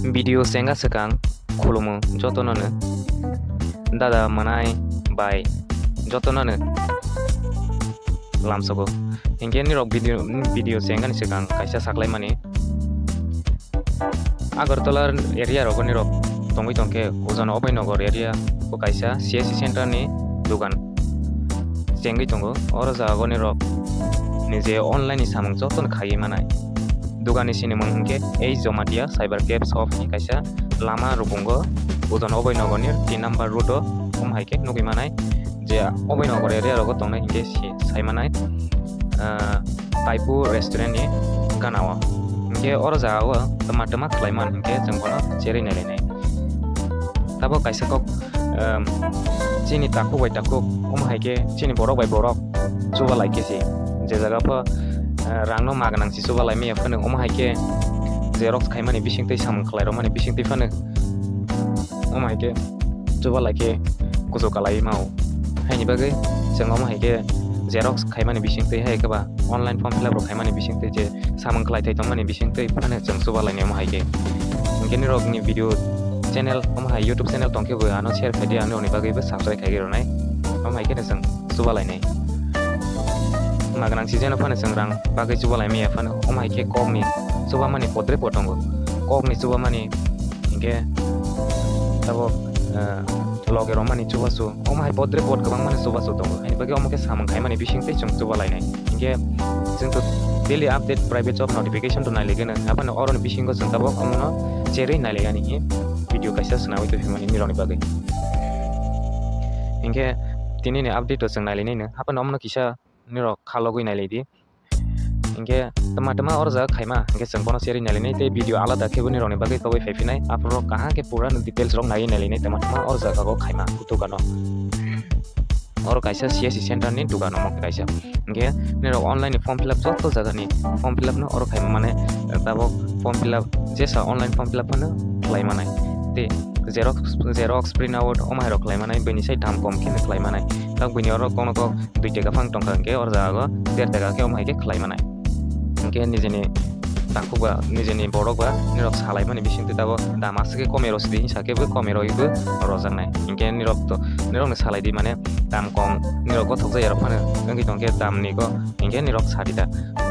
video senga sekang khulumu joto nanu dada manai bai joto nanu lamsogo hinkhe nirok video senga ni sekang kaisa saklai mani Agartala area rogo nirok tongwi tongkhe ujana obainogor area ko kaisa CSC center ni dugan sengwi tongo oro jago nirok nije online ni samung joto khai manai dugani sini mungke ei jomatia cyber cafe shop ni kaisa lama rupungo ujana obainogor ni 3 number road haike nugui manai je obainogor area rogo tongnai hinkhe saimanai taipu restaurant ni ganawa hinkhe oro jagao tama khlaiman hinkhe jongbono cherei nai tabo kaisa kok chini taku bai taku haike chini borok bai borok chuba laikesi je jaga pho rangno maganang si chuba laimi phane haike xerox khaimani bisingtwi samung khlairo mani bisingtwi phane haike chuba laike kujo kalai mau haini bagai jeng haike xerox khaimani bisingtwi haike ba online form fill up ro khaimani bisingtwi je samung khlai thai tongmani bisingtwi phane jeng chuba laini haike ngeni rokni video channel hai YouTube channel tongkhe bo ano share khai dia ani bagai ba subscribe khai gero nai haike ne jeng chuba laini maganang si jena phane jeng rang bagai chuba laimi phane haike kokni chuba mani podre potongo kokni chuba mani ingke tabo logi romani chuba su hai podre pot kabang mani chuba su tongo ai bagai omoke samung khai mani bisingtwi jeng chuba lainai ingke jeng to daily update private job notification to naligena apane oron bisingo jeng tabo amono cherei naligani video kaisa snawi to himani nirokni bagai ingke tini ne update to jeng nalinai ne apane omno kisa nirok khalogui nailidi ingke tama orja khaima ingke jeng bono cherei nalinai te video alada khebo nirokni bagai tobai phaifinai apro kaha ke pura details rok nai nalinai tama orja kago khaima kutukano oro kaisa CSC center ni dugan omok kaisa ingke nirok online form fill up joto jaga ni form fill up no oro khaima mane tabo form fill up jesa online form fill up no khlai manai te xerox print out omai rok khlai manai beni sai dam kom kene khlai manai tak bini oro kono ko 2 taka phang tongka ke or jaga 1.5 taka ke omai ke khlai manai ingke nijeni takuba nijeni borokba nirok salai mani bisingtwi tabo damaske komero sidi sakebe komero ibu rojangnai ingke nirok ne salai di mane dam kong nirok ko thokjai ero phane ngi tongke dam ni ko ingke nirok sadita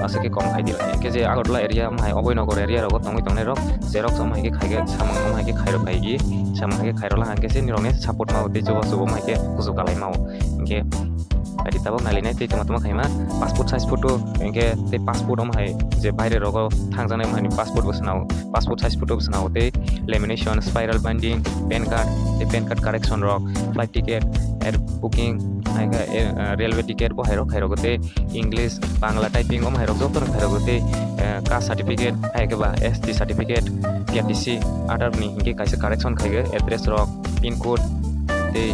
asake kom khai dila ingke je Agartala area mai obainogor area ro tongwi tongnai rok xerox omai ke khaige samung omai ke khairo phaigi samung ke khairo la hangke se nirok ne support mau te jobo omai ke kuju kalai mau ingke adi tabo nalinai te tama khaima passport size photo ingke te passport omai je baire rogo thangjanai mani passport bosnao passport size photo bosnao te lamination spiral binding pan card correction rok flight ticket air booking haika railway ticket bo hairo khairo gote english bangla typing om hairo joto khairo gote caste certificate haika ba ST certificate PTC other ni ingke kaisa correction khaige address rok pin code te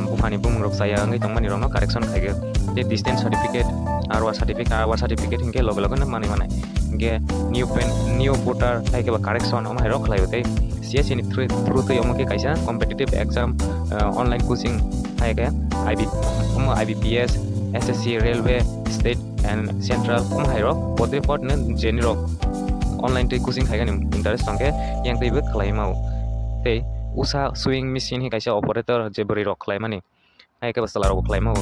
bufani bumung rok saya ngai tongmani rok no correction khaige te distance certificate arwa certificate ingke logo na mani ingke new voter haike ba correction om hairo khlaiote CSC ni through to yomoke kaisa competitive exam online coaching haike IBPS SSC railway state and central hairo podre pod ne jenirok online te coaching haike ni interest tongke yang teibe khlai mau te usha sewing machine hi kaisa operator je bori rok khlai mani haike basala rok khlai mau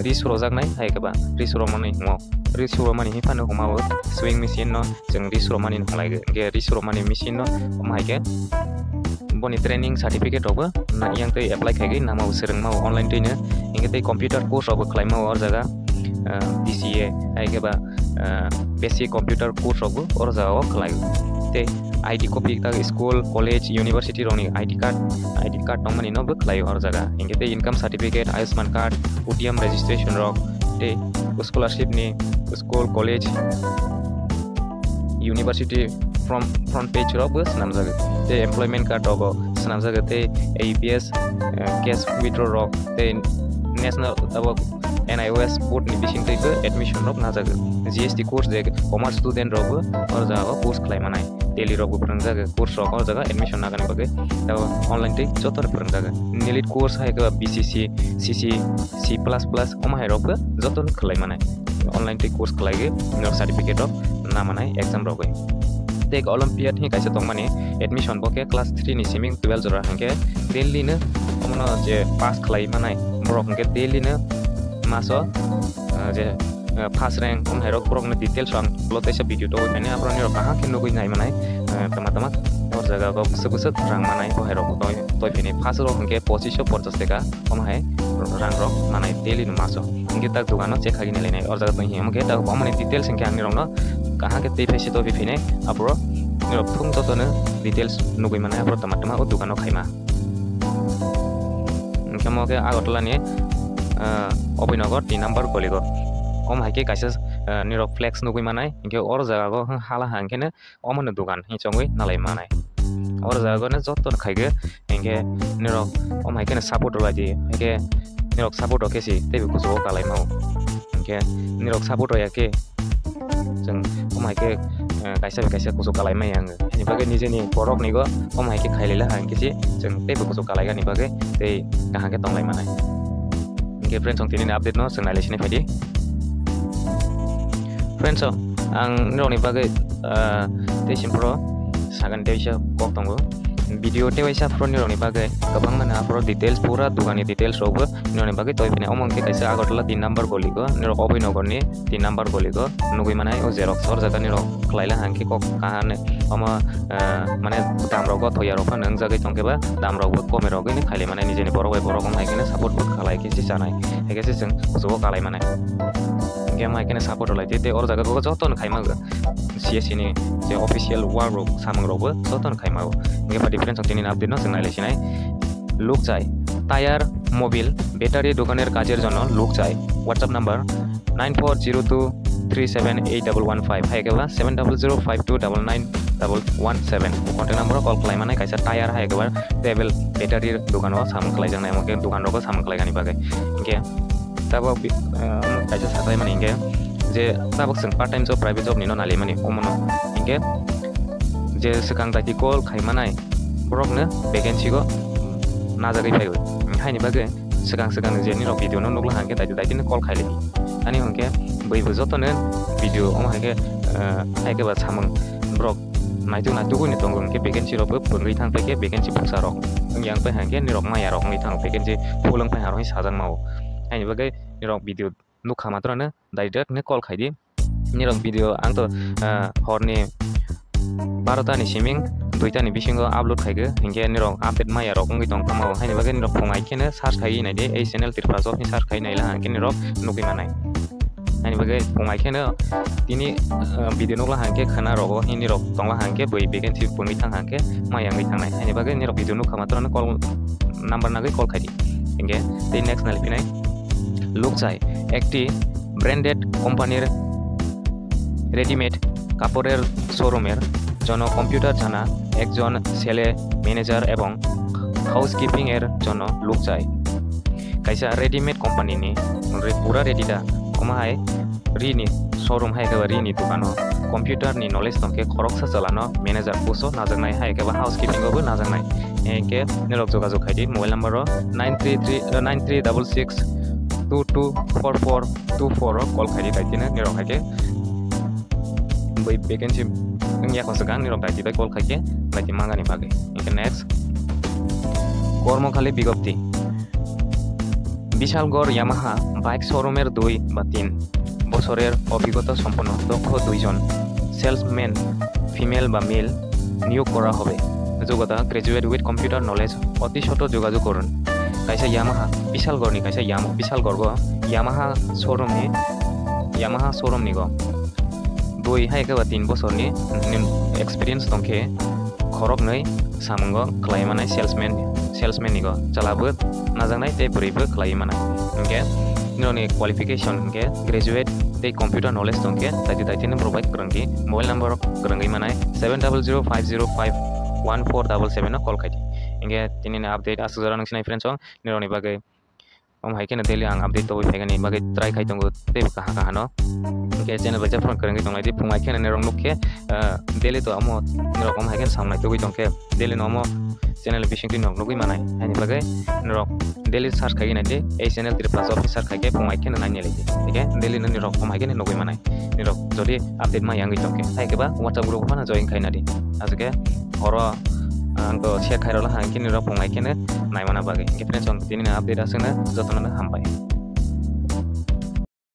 risuro jaknai haike ba risuro mani hi phane humao sewing machine no jeng risuro mani khlai ge risuro mani machine no haike boni training certificate robo na yang tei apply khai na mau sereng mau online tei ne ingke tei computer course robo khlai mau or jaga DCA haike ba basic computer course robo or jaga khlai te ID copy ta school college university roni ID card tongmani no bo khlai or jaga ingke tei income certificate Ayushman card UTM registration rok te scholarship ni school college university from front page robo snamjaga te employment card robo snamjaga te APS cash withdraw rok te national tabo NIOS board ni bisingtwi ko admission rok najaga GST course de commerce student robo or jaga course khlai manai daily rok prangjaga course rok or jaga admission nagani bagai tabo online te joto prangjaga nelit course hai ka BCC CC C++ om hai rok joto khlai manai online te course khlai ge certificate rok नामानाय exam रगै tech olympiad हि काइसे तंगमानि admission बके class 3 नि सिमिं 12 जरा हंके daily no अमनो जे पास खलाई मानाय book हंके daily no मासो जे first rank हम हेरो ब्रक ने डिटेल्स आं लोतेसे भिडियो तो माने आपरो निरक कहा के नुगै नाय मानाय तमा और जगह को बुस रां मानाय को हेरो तो फिनि फार्स्ट रक हंके 2550 टाका हम हाय रां रक मानाय डेली नो मासो हंके तक दुकानो चेक खागिने लेनाय और जगह तो हमके तक हमने डिटेल्स हंके आंनि रंनो कहा के ते फैसे तो फिने आपरो निरक फुं जतोनो डिटेल्स नुगै मानाय आपरो तमा ओ दुकानो खाइमा हंके मके आगरतला नि अभिनगर 3 नम्बर गलिगो ओम हाइके काइसे निरक फ्लेक्स नुगै मानाय हंके और जगह को हाला हांकेने ओमनो दुकान हिचंगै नालाय मानाय और जगह ने जतोन खाइगे हंके निरक ओम हाइके सपोर्ट लादि हंके निरक सपोर्ट केसि तेबे कुसो कालाय माव हंके निरक सपोर्ट याके जों ओम हाइके काइसे कुसो कालाय माय आङो नि बागे निजेनि बरक निगो ओम हाइके खाइलेला हांकेसि जों तेबे कुसो कालायगानि बागे ते काहाके तंलाय मानाय हंके फ्रेंड्स आं तिनि अपडेट न जों नायलायसिनाय फायदि फ्रेंड्स आं निरकनि बागे तेसिम फ्रो सागन तेइसा कक दंगो भिडियो तेइसा फ्रो निरकनि बागे गोबां माने फ्रो डिटेल्स पूरा दुकाननि डिटेल्स रोबो निरकनि बागे तय फिने ओमंके काइसे आगरतला 3 नम्बर गलिगो निरक अभिनगरनि 3 नम्बर गलिगो नुगै मानाय ओ जेरक्स और जागा निरक खलाइला हांके कक काहाने ओम माने दामरगो थयारफा नों जागै तंकेबा दामरगो कमेरगै ने खाइले मानाय निजेनि बरक हम हाइकेने सपोर्ट बो खालायकेसि जानाय हेकेसि जों कुसो कालाय मानाय गेम हाइकेने सपोर्ट लायते ते और जागा को जतोन खाइमागो सीएससी नि जे ऑफिशियल वार्ड सामंगरबो जतोन खाइमागो गेफा डिफरेंस तिनि अपडेट न जों नायलायसिनाय लुक जाय टायार मोबिल ব্যাটারি দোকানের কাজের জন্য লোক চাই হোয়াটসঅ্যাপ নাম্বার 9402378115 হাইকেবা 7005299117 কন্টাক্ট নাম্বার কল খালাই মানে কাইসা টায়ার হাইকেবা টেबल ব্যাটারির দোকানও সামন খালাই জানাय আমাকে দোকানরबो সামन खालायगानि बागै इनके ताबो काइसा साथाय माने इनके जे ताबो जों पार्ट टाइम जब प्राइवेट जब निनो नालि माने ओमनो इनके जे सिगां दायति कल खायमानाय ब्रकनो वेकेन्सी को नाजागै फायगो हायनि बागै सिगां जे निरक भिडियो न नुगला हांके दायतिनो कल खायले अनि हंके बैबो जतोनो भिडियो ओम हांके हायकेबा सामं ब्रक नायजो नायदुगुनि दंगो हंके वेकेन्सी रबो पंगै थांफैके वेकेन्सी बुक्सा रक yang pe hangke nirok maya rok ngi thang peken je phulang pe haroi sajang mau ai bagai nirok video nu khamatra na direct ne call khaidi nirok video ang to horni 12 ta ni siming 2 ta ni bisingo upload khaigo hingke nirok update maya rok ngi tong kamau hai bagai nirok phongai kene search khai nai de ei channel Tripura job ni search khai nai la hangke nirok nugui manai ani bagai phongai kene tini video nukla hangke khana rogo hini rok tongla hangke boi vacancy pungi thang hangke maya ngi thangnai ani bagai nirok video nukha matrana call number nagai call khaidi hingke tei next nali pinai look chai ekti branded কোম্পানির readymade কাপড়ের শোরুমের জন্য computer জানা একজন ছেলে manager এবং housekeeping এর জন্য লোক চাই কাইসা রেডিমেড কোম্পানি নি পুরা রেডিটা কমায় রিনি শোরুম হাইকেবা রিনি দোকানো কম্পিউটার নি নলেজ তংকে খরকসা চালানো ম্যানেজার পুসো নাজাংনাই হাইকেবা হাউসকিপিং গবো নাজাংনাই একে নিরক যোগাযোগ খাইদি মোবাইল নাম্বার 9336224424 कल खाइदि दाइतिनो निरक हाइके बै वेकेन्सी या खसगां निरक दाइति बाय कल खाइके दाइति मांगानि बागै इनके नेक्स्ट কর্মখালী বিজ্ঞপ্তি বিশালগড় ইয়ামাহা বাইক শোরুমের 2 বা 3 বছরের অভিজ্ঞতা সম্পন্ন দক্ষ 2 জন সেলসম্যান ফিমেল বা মেল নিয়োগ করা হবে যোগ্যতা গ্রাজুয়েট উইথ কম্পিউটার নলেজ অতি ছোট যোগাযোগ করুন কাইসা ইয়ামাহা বিশালগড়নি কাইসা বিশালগড় यामाहा शोरूम गो 2 हाइकेबा 3 बोसोरनि एक्सपिरियेन्स दंखे खरक नै सामंगो खलाय मानाय सेल्समैन निगो चलाबो नाजांनाय ते बोरैबो खलाय मानाय ओके निरनि क्वालिफिकेशन ओके ग्रेजुएट ते कंप्यूटर नॉलेज दंखे दाइतिनो provide krwngdi mobile number krwngdi मानाय 7005051477 कल खाइदि इंगे तिनिनो अपडेट आसुजरा नोंसिनाय फ्रेन्ड्स निरनि बागै haikena daily ang update to fegani bagai try khai tongo tei kaha no ke channel bacha phone krwngdi tonglaidi phungo haikena nirok nukhe daily to amo nirok haikena samnai togui tongkhe daily no amo channel bisingtwi nugui mannai haini bagai nirok daily search khai nai de ei channel Tripura job search khai ke phungo haikena naini leidi okay daily no nirok haikena nugui mannai nirok jodi update ma yangi tongkhe haikeba WhatsApp group phana join khai nadi azke horo angko share khai rola haikena nirok phungo haikena naimana bagai ke friends on tini update asena joto no Hambai.